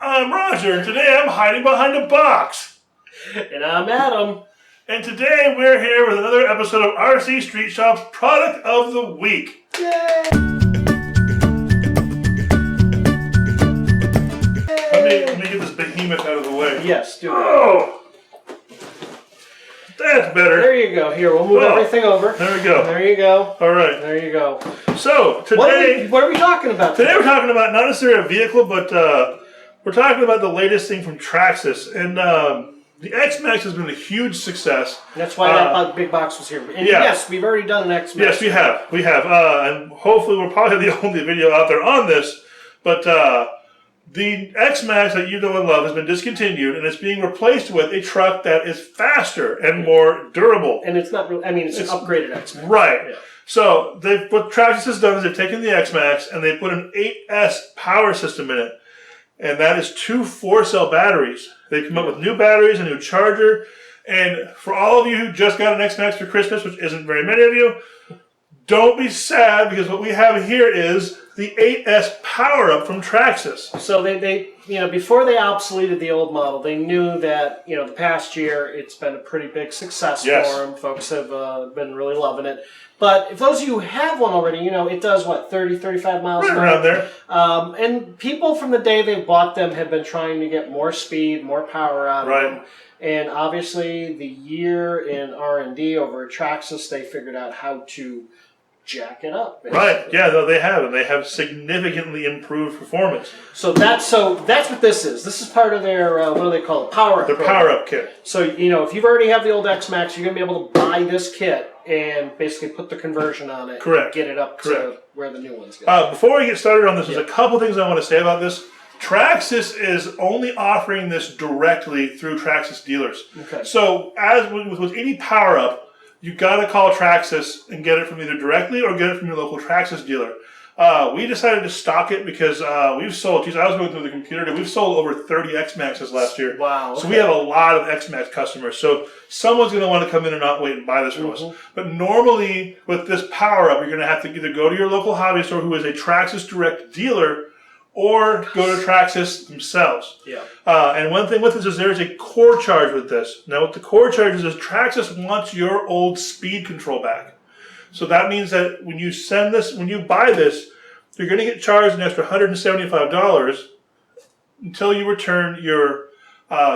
I'm Roger, and today I'm hiding behind a box. And I'm Adam. And today we're here with another episode of RC Street Shop's Product of the Week. Yay! Let me get this behemoth out of the way. Yes, do it. Oh! That's better. There you go. Here, we'll move everything over. There we go. There you go. All right. There you go. So, today... What are we talking about today? We're talking about not necessarily a vehicle, but we're talking about the latest thing from Traxxas. And the X-Maxx has been a huge success. That's why that big box was here. And yes, we've already done an X-Maxx. Yes, we have. We have. And hopefully we're probably the only video out there on this. But the X-Maxx that you know and love has been discontinued, and it's being replaced with a truck that is faster and more durable. And it's not really, it's an upgraded X-Maxx. Right. Yeah. So what Traxxas has done is they've taken the X-Maxx and they put an 8S power system in it. And that is 2 4-cell batteries. They come up with new batteries, a new charger. And for all of you who just got an X-Maxx for Christmas, which isn't very many of you, don't be sad, because what we have here is the 8S power-up from Traxxas. So they before they obsoleted the old model, they knew that, the past year it's been a pretty big success for them. Folks have been really loving it. But if those of you who have one already, it does, 30, 35 miles an hour? Around there. And people from the day they bought them have been trying to get more speed, more power out of them. And obviously, the year in R&D over at Traxxas, they figured out how to jack it up. Basically. Right. Yeah, they have. And they have significantly improved performance. So that's what this is. This is part of their, what do they call it? Power-up. Their power-up kit. So, if you've already have the old X-Maxx, you're going to be able to buy this kit and basically put the conversion on it. Correct. And get it up to where the new ones go. Before we get started on this, there's a couple things I want to say about this. Traxxas is only offering this directly through Traxxas dealers. Okay. So, as with any power-up, you got to call Traxxas and get it from either directly or get it from your local Traxxas dealer. We decided to stock it because we've sold, I was going through the computer, and we've sold over 30 X-Maxes last year. Wow. So we have a lot of X-Maxx customers. So someone's going to want to come in and not wait and buy this from us. But normally with this power-up, you're going to have to either go to your local hobby store who is a Traxxas direct dealer, or go to Traxxas themselves. Yeah. And one thing with this is there is a core charge with this. Now, what the core charge is Traxxas wants your old speed control back. So that means that when you buy this, you're going to get charged an extra $175 until you return your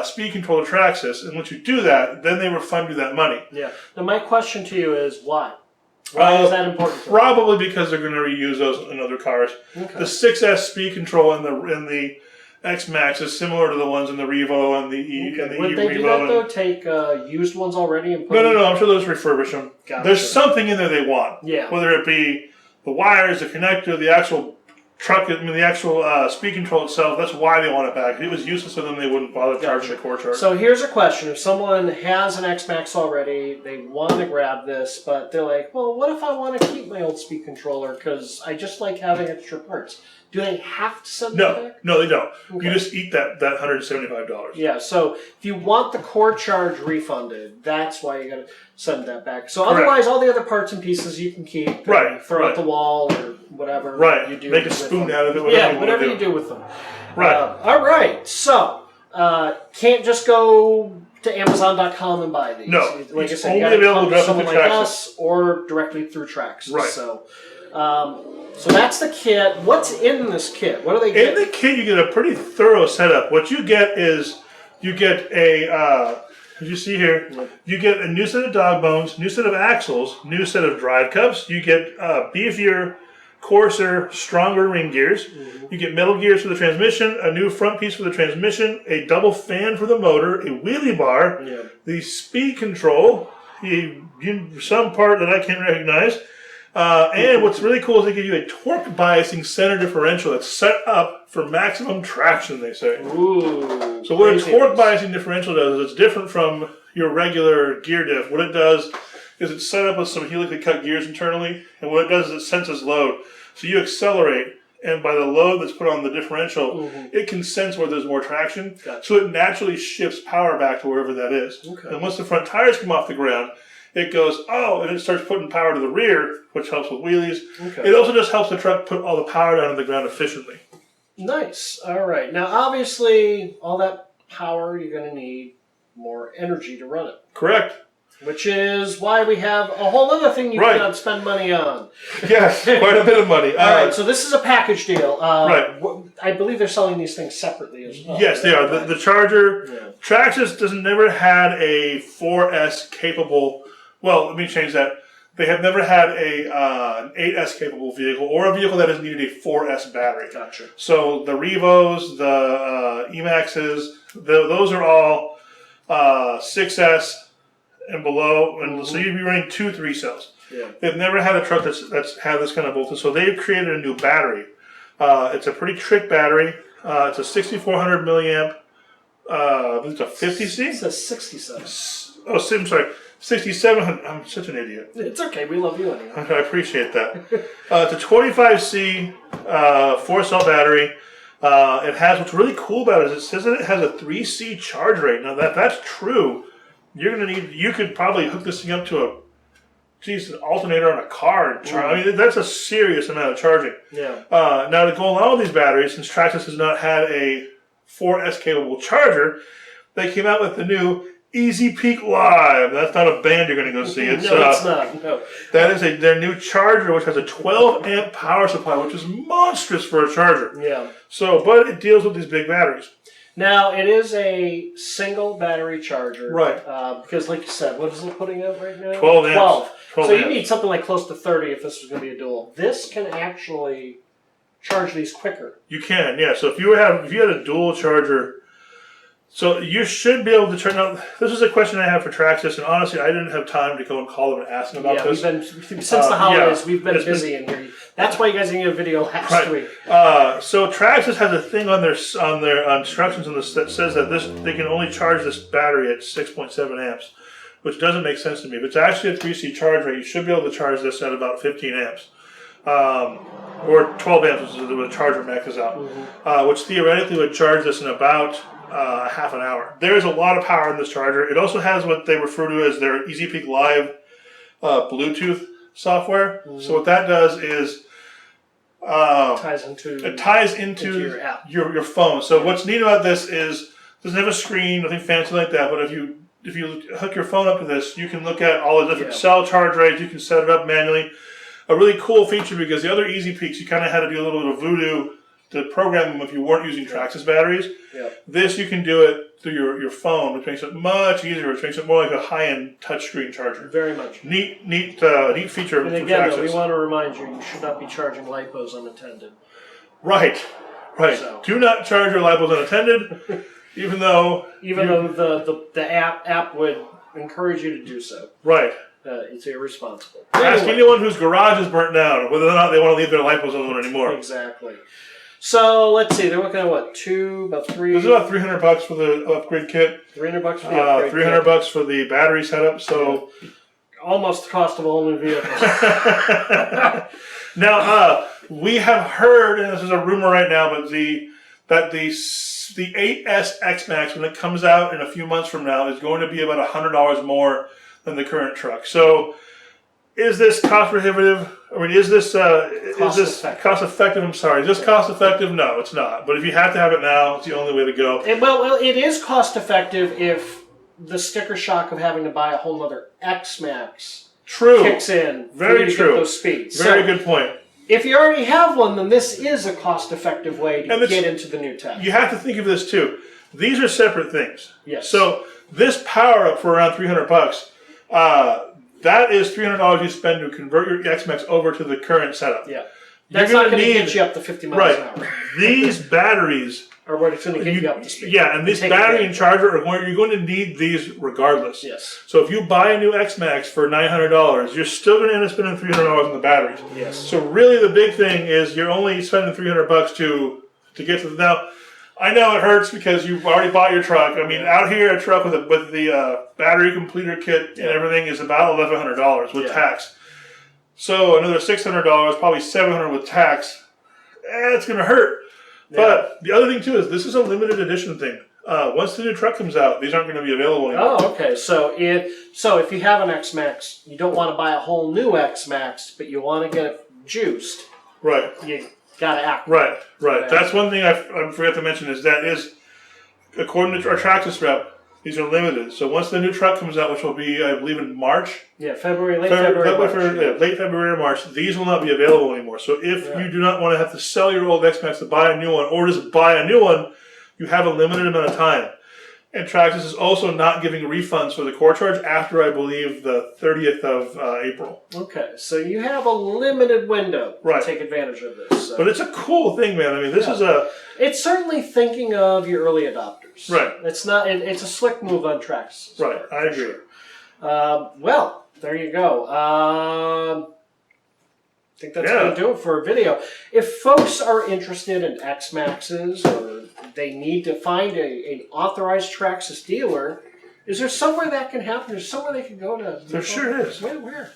speed control to Traxxas. And once you do that, then they refund you that money. Yeah. Now, my question to you is why? Why is that important? Probably because they're going to reuse those in other cars. Okay. The 6S speed control in the X-Maxx is similar to the ones in the Revo and the E-Revo. Would they do that, though? Take used ones already and put No. I'm sure they'll just refurbish them. Gotcha. There's something in there they want. Yeah. Whether it be the wires, the connector, the actual truck, the actual speed control itself, that's why they want it back. If it was useless to them, they wouldn't bother charging the core charge. So here's a question. If someone has an X-Maxx already, they want to grab this, but they're like, well, what if I want to keep my old speed controller because I just like having extra parts? Do they have to send that back? No, they don't. Okay. You just eat that $175. Yeah, so if you want the core charge refunded, that's why you got to send that back. So otherwise, all the other parts and pieces you can keep. Throw at the wall or whatever you do. Make a spoon out of it. Whatever you do with them. Right. All right. So can't just go to Amazon.com and buy these. No. Like I said, you got to come to someone like us or directly through Traxxas. Right. So that's the kit. What's in this kit? What do they get? In the kit, you get a pretty thorough setup. What you get is you get a, as you see here, you get a new set of dog bones, new set of axles, new set of drive cups. You get beefier, coarser, stronger ring gears. You get metal gears for the transmission, a new front piece for the transmission, a double fan for the motor, a wheelie bar, the speed control, some part that I can't recognize. And what's really cool is they give you a torque biasing center differential that's set up for maximum traction, they say. Ooh, so what a torque biasing differential does is it's different from your regular gear diff. What it does is it's set up with some helically cut gears internally, and what it does is it senses load. So you accelerate, and by the load that's put on the differential, it can sense where there's more traction. Gotcha. So it naturally shifts power back to wherever that is. Okay. And once the front tires come off the ground, it goes, and it starts putting power to the rear, which helps with wheelies. Okay. It also just helps the truck put all the power down on the ground efficiently. Nice. All right. Now, obviously, all that power, you're going to need more energy to run it. Correct. Which is why we have a whole other thing you cannot spend money on. Yes, quite a bit of money. All right, so this is a package deal. Right. I believe they're selling these things separately as well. Yes, they are. The Charger, Traxxas never had a 4S capable. Well, let me change that. They have never had an 8S capable vehicle or a vehicle that has needed a 4S battery. Gotcha. So the Revos, the E-Maxes, those are all 6S and below, and so you'd be running 2 3-cells. Yeah. They've never had a truck that's had this kind of voltage, so they've created a new battery. It's a pretty trick battery. It's a 6,400 milliamp. It's a 50C. It says 67. Oh, I'm sorry, 6,700. I'm such an idiot. It's okay. We love you anyway. I appreciate that. It's a 25C 4-cell battery. It has, what's really cool about it is it says that it has a 3C charge rate. Now that's true. You could probably hook this thing up to an alternator on a car and charge. I mean, that's a serious amount of charging. Yeah. Now, to go along with these batteries, since Traxxas has not had a 4S capable charger, they came out with the new Easy Peak Live. That's not a band you're going to go see. It's, no, it's not. No. That is their new charger, which has a 12 amp power supply, which is monstrous for a charger. Yeah. So, but it deals with these big batteries. Now, it is a single battery charger. Right. Because, like you said, what is it putting out right now? 12 amps. 12 so amps. you need something like close to 30 if this was going to be a dual. This can actually charge these quicker. You can, yeah. So if you had a dual charger, so you should be able to turn out. This is a question I have for Traxxas, and honestly, I didn't have time to go and call them and ask them about this. Yeah, since the holidays, we've been busy in here. That's why you guys didn't get a video last week. So Traxxas has a thing on their instructions on this that says that they can only charge this battery at 6.7 amps, which doesn't make sense to me. If it's actually a 3C charge rate, you should be able to charge this at about 15 amps. Or 12 amps, which is the charger max is out, which theoretically would charge this in about half an hour. There's a lot of power in this charger. It also has what they refer to as their Easy Peak Live Bluetooth software. So what that does is it ties into your app. Your phone. So what's neat about this is it doesn't have a screen, nothing fancy like that. But if you hook your phone up to this, you can look at all the different cell charge rates. You can set it up manually. A really cool feature because the other Easy Peaks you kind of had to do a little bit of voodoo to program them if you weren't using Traxxas batteries. This you can do it through your phone, which makes it much easier. Which makes it more like a high-end touchscreen charger. Very much. Neat feature. And again, though, we want to remind you should not be charging LiPos unattended. Right. So. Do not charge your LiPos unattended, even though the app would encourage you to do so. Right. It's irresponsible. Ask anyone whose garage is burnt down whether or not they want to leave their LiPos alone anymore. Exactly. So let's see. They're looking at what? About three. This is about $300 for the upgrade kit. $300 for the upgrade kit. $300 for the battery setup. So almost the cost of a whole new vehicle. Now we have heard, and this is a rumor right now, but the 8S X-Maxx when it comes out in a few months from now is going to be about $100 more than the current truck. So, is this cost prohibitive? I mean, is this cost effective? I'm sorry. Is this cost effective? No, it's not. But if you have to have it now, it's the only way to go. Well, it is cost effective if the sticker shock of having to buy a whole other X-Maxx kicks in. Very true. Get those speeds. Very good point. If you already have one, then this is a cost effective way to get into the new tech. You have to think of this too. These are separate things. Yes. So this power up for around $300. That is $300 you spend to convert your X-Maxx over to the current setup. Yeah. That's not going to get you up to 50 miles an hour. These batteries are what it's going to get you up to speed. Yeah, and this battery and charger are going. You're going to need these regardless. Yes. So if you buy a new X-Maxx for $900, you're still going to end up spending $300 on the batteries. Yes. So really, the big thing is you're only spending $300 to get to the now. I know it hurts because you've already bought your truck. I mean, out here, a truck with the battery completer kit and everything is about $1,100 with tax. So another $600, probably $700 with tax. It's going to hurt. Yeah. But the other thing too is this is a limited edition thing. Once the new truck comes out, these aren't going to be available anymore. Oh, okay. So if you have an X-Maxx, you don't want to buy a whole new X-Maxx, but you want to get it juiced. Right. got to act. Right. Yeah. That's one thing I forgot to mention is that is, according to our Traxxas rep, these are limited. So once the new truck comes out, which will be, I believe, in March. Yeah, late February, March. Late February or March. These will not be available anymore. So if you do not want to have to sell your old X-Maxx to buy a new one, or just buy a new one, you have a limited amount of time. And Traxxas is also not giving refunds for the core charge after, I believe, the 30th of April. Okay, so you have a limited window to take advantage of this. So. But it's a cool thing, man. I mean, this is a... It's certainly thinking of your early adopters. Right. It's not. It's a slick move on Traxxas. Right, I agree. Sure. Well, there you go. I think that's going to do it for a video. If folks are interested in X-Maxes or they need to find an authorized Traxxas dealer, is there somewhere that can happen? There's somewhere they can go to? There sure is. Where? Let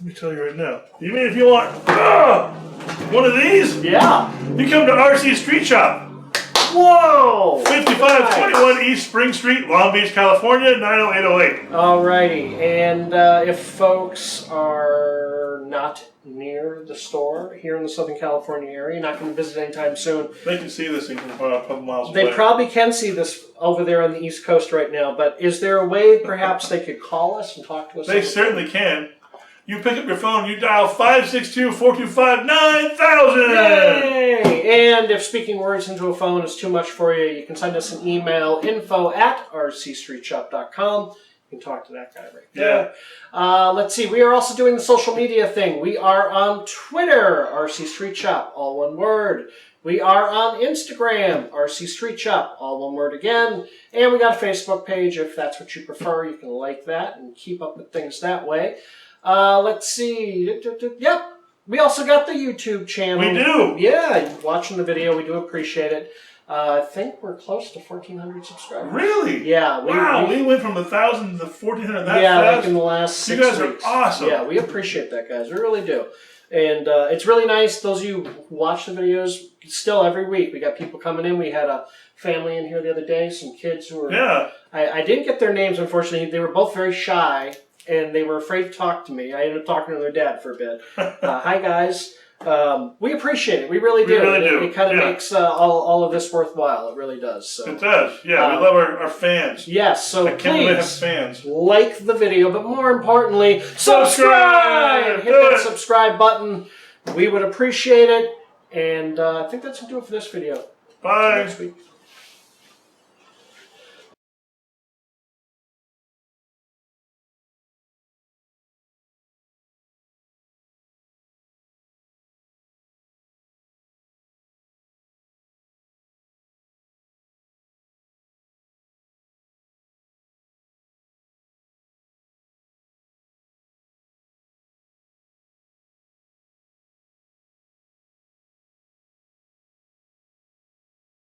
me tell you right now. You mean if you want one of these? Yeah. You come to RC Street Shop. Whoa! 5521 East Spring Street, Long Beach, California, 90808. Alrighty, and if folks are not near the store here in the Southern California area, not going to visit anytime soon, they can see this thing from a couple miles away. They probably can see this over there on the East Coast right now, but is there a way perhaps they could call us and talk to us? They certainly can. You pick up your phone, you dial 562-425-9000. Yay! And if speaking words into a phone is too much for you, you can send us an email, info@rcstreetshop.com. You can talk to that guy right there. Yeah. Let's see, we are also doing the social media thing. We are on Twitter, RC Street Shop, all one word. We are on Instagram, RC Street Shop, all one word again. And we got a Facebook page. If that's what you prefer, you can like that and keep up with things that way. Let's see. Yep. We also got the YouTube channel. We do. Yeah, watching the video. We do appreciate it. I think we're close to 1,400 subscribers. Really? Yeah. We went from 1,000 to 1,400 that fast. fast? Like in the last 6 weeks. You guys weeks. are awesome. Yeah, we appreciate that, guys. We really do. And it's really nice. Those of you who watch the videos, still every week, we got people coming in. We had a family in here the other day, some kids who were... Yeah. I didn't get their names, unfortunately. They were both very shy. And they were afraid to talk to me. I ended up talking to their dad for a bit. Hi, guys. We appreciate it. We really do. We really do. It kind of makes all of this worthwhile. It really does. So. It does. Yeah, we love our fans. Yes, so please fans. like the video, but more importantly, subscribe! Hit that subscribe button. We would appreciate it. And I think that's going to do it for this video. Bye. Next week.